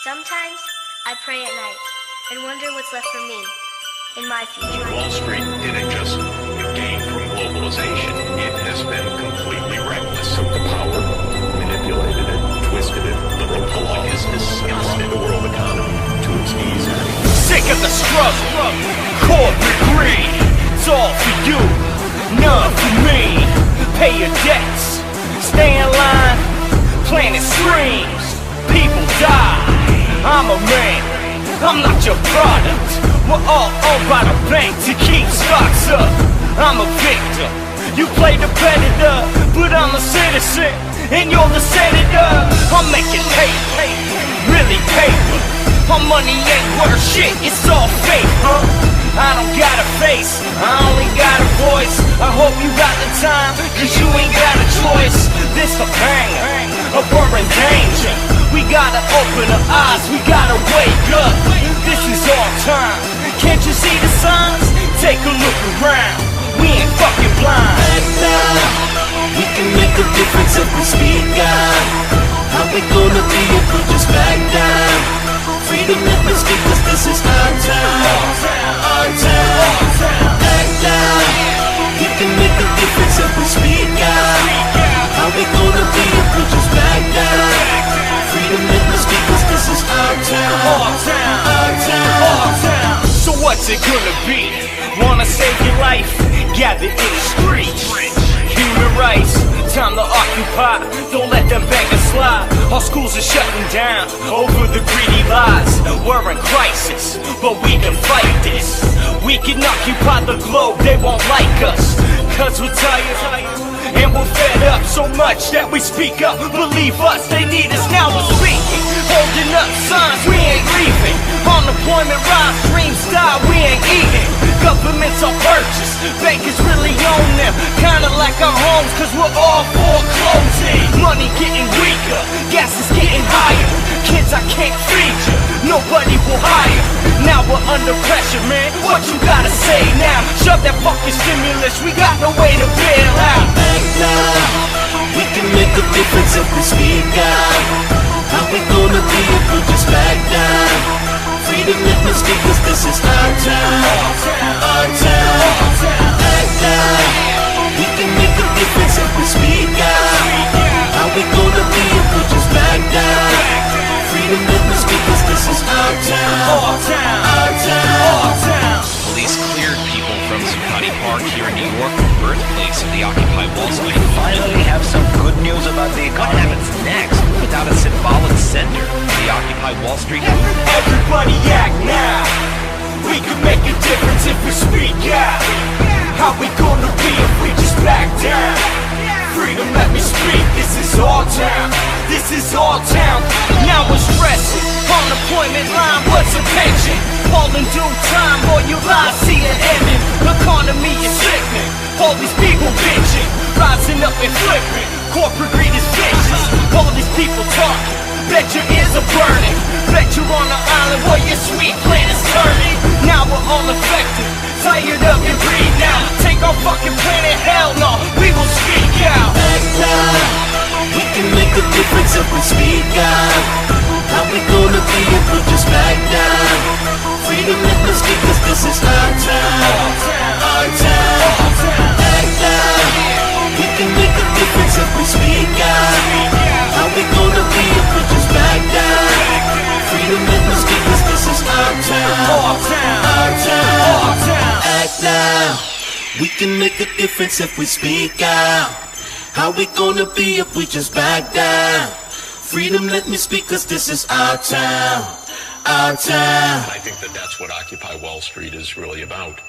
Sometimes I pray at night and wonder what's left for me in my future. Wall Street didn't just gain from globalization. It has been completely reckless of the power, manipulated it, twisted it, liberal law business, and run the world economy to its knees. Sick of the struggle, corporate greed. It's all for you, none for me. Pay your debts, stay in line, planet streams, people die. I'm a man, I'm not your product. We're all owned by the bank to keep stocks up. I'm a victim, you play the predator, but I'm a citizen, and you're the senator. I'm making paper, really paper. My money ain't worth shit, it's all fake, huh? I don't got a face, I only got a voice. I hope you got the time, cause you ain't got a choice. This a banger, a burning danger. We gotta open our eyes, we gotta wake up. This is our time, can't you see the signs? Take a look around, we ain't fucking blind. Act now, we can make a difference if we speak out. How we gonna be if we just back down? Freedom, let me speak, cause this is our town. Our town. Act now, we can make a difference if we speak out. How we gonna be if we just back down? Freedom, let me speak, cause this is our town. Our town. Our town. Our town. So what's it gonna be? Wanna save your life? Gather in the streets. Human rights, time to occupy. Don't let them beggars slide. Our schools are shutting down over the greedy lies. We're in crisis, but we can fight this. We can occupy the globe, they won't like us, cause we're tired and we're fed up so much that we speak up. Believe us, they need us, now we're speaking. Holding up signs, we ain't leaving. Unemployment rise, dreams die, we ain't eating. Governments are purchased, bankers really own them. Kinda like our homes, cause we're all foreclosing. Money getting weaker, gas is getting higher. Kids, I can't feed you, nobody will hire. Now we're under pressure, man, what you gotta say now? Shove that fucking stimulus, we got no way to bail out. Act now, we can make a difference if we speak out. How we gonna be if we just back down? Freedom, let me speak, cause this is our town. Our town. Act now, we can make a difference if we speak out. How we gonna be if we just back down? Freedom, let me speak, cause this is our town. Our town. Our town. Our town. Police cleared people from Zuccotti Park here in New York, the birthplace of the Occupy Wall Street. We finally have some good news about the economy. What happens next without a symbolic center for the Occupy Wall Street? Everybody act now. We can make a difference if we speak out. How we gonna be if we just back down? Freedom, let me speak, this is our town. This is our town. Now we're stressing, unemployment line, what's a pension? All in due time, all you lies see it ending. Economy is sickening, all these people bitching, rising up and flipping. Corporate greed is vicious, all these people talking. Bet your ears are burning, bet you're on an island where your sweet plan is turning. Now we're all affected, tired of your greed now. Take our fucking planet, hell no, we will speak out. Act now, we can make a difference if we speak out. How we gonna be if we just back down? Freedom, let me speak, cause this is our town. Our town. Act now, we can make a difference if we speak out. How we gonna be if we just back down? Freedom, let me speak, cause this is our town. Our town. Our town. Our town. Act now, we can make a difference if we speak out. How we gonna be if we just back down? Freedom, let me speak, cause this is our town. Our town. I think that that's what Occupy Wall Street is really about.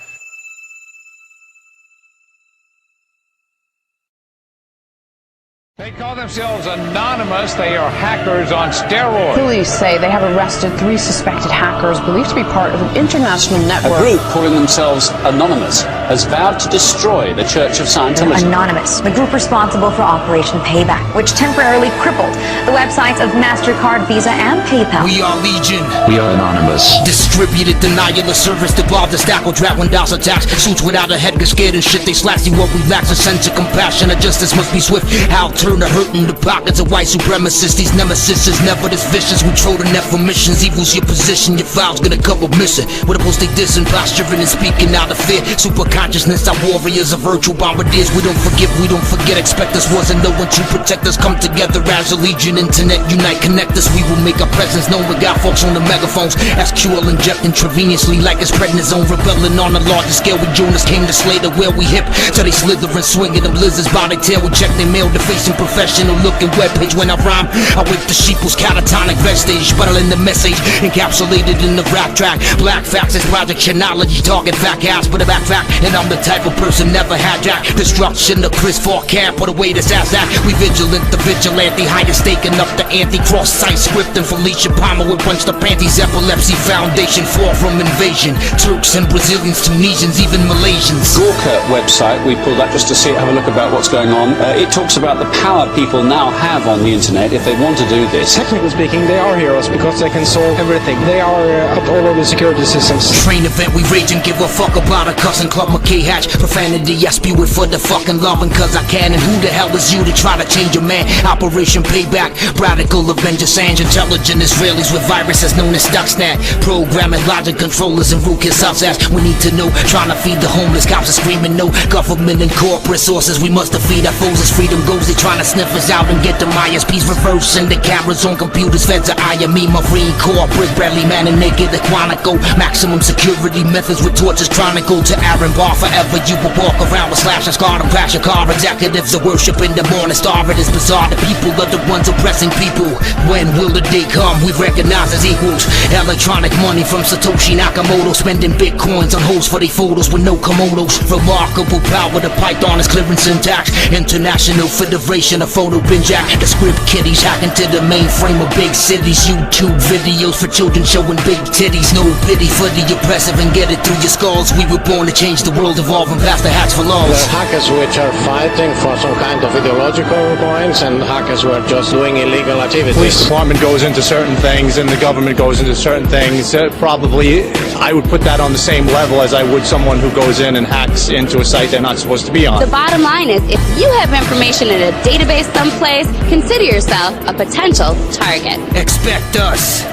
They call themselves anonymous. They are hackers on steroids. Police say they have arrested 3 suspected hackers believed to be part of an international network. A group calling themselves Anonymous has vowed to destroy the Church of Scientology. Anonymous, the group responsible for Operation Payback, which temporarily crippled the websites of MasterCard, Visa, and PayPal. We are Legion. We are Anonymous. Distributed denial of service, devolved the stack will drag when DOS attacks. Suits without a head get scared and shit, they slash. See what we lack, a sense of compassion, and justice must be swift. How turn to hurt in the pockets of white supremacists. These nemesis is never this vicious. We troll the net for missions. Evil's your position, your file's gonna come up missing. With a post they dissing, posturing and speaking out of fear. Super consciousness, our warriors are virtual bombardiers. We don't forgive, we don't forget. Expect us wasn't no one to protect us. Come together as a legion, internet unite, connect us. We will make our presence known. We got folks on the megaphones. SQL inject intravenously like it's prednisone. Rebelling on a larger scale. We Jonas came to slay the where we hip. Till they slither and swinging them lizards by their tail. We check their mail, the facing professional looking webpage. When I rhyme, I wake the sheeple's catatonic vestige. Battling the message, encapsulated in the rap track. Black facts is project chronology, talking fat cats with a backtrack. And I'm the type of person never had jack. Destruction of Chris Ford camp, or the way this ass act. We vigilant, the vigilante, higher staking up the anti-cross site script. And Felicia Palmer with punched the panties. Epilepsy foundation, fall from invasion. Turks and Brazilians, Tunisians, even Malaysians. Gawker website, we pulled that just to see, have a look about what's going on. It talks about the power people now have on the internet if they want to do this. Technically speaking, they are heroes because they can solve everything. They are up all over the security systems. Train event, we rage and give a fuck about a cussing club McKay-Hatch. Profanity, I spew it for the fucking loving cause I can. And who the hell is you to try to change a man? Operation Payback, radical Avenger Sanj. Intelligent Israelis with viruses known as Stuxnet. Programming logic controllers and root kiss us ass. We need to know, trying to feed the homeless. Cops are screaming no, government and corporate sources. We must defeat our foes as freedom goes. They trying to sniff us out and get the ISPs reversing the cameras on computers. Feds are eyeing me, Marine Corps, Brick Bradley, man and naked, the Quantico. Maximum security methods with torches chronicle. To Aaron Bar forever, you will walk around with slash and scar and crash your car. Executives are worshiping the morning star. It is bizarre, the people are the ones oppressing people. When will the day come we recognize as equals? Electronic money from Satoshi Nakamoto, spending bitcoins on hoes for they photos with no komodos. Remarkable power, the Python is clearing syntax. International Federation of Photo Binge Act. The script kiddies hacking to the mainframe of big cities. YouTube videos for children showing big titties. No pity for the oppressive and get it through your skulls. We were born to change the world, evolving past the hacks for laws. There are hackers which are fighting for some kind of ideological points and hackers who are just doing illegal activities. Police department goes into certain things and the government goes into certain things. Probably I would put that on the same level as I would someone who goes in and hacks into a site they're not supposed to be on. The bottom line is, if you have information in a database someplace, consider yourself a potential target. Expect us.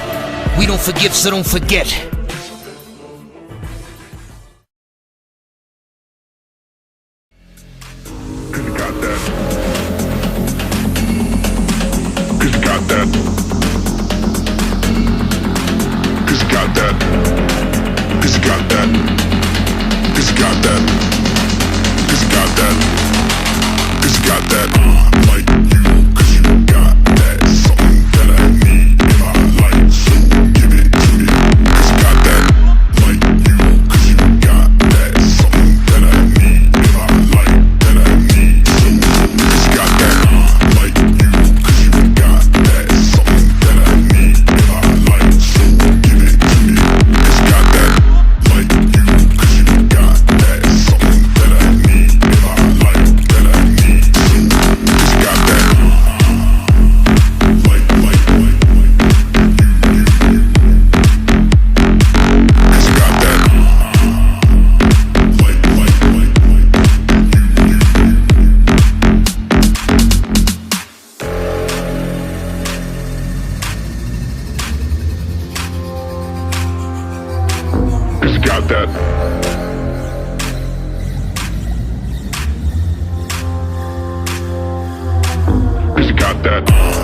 We don't forgive, so don't forget. Got that.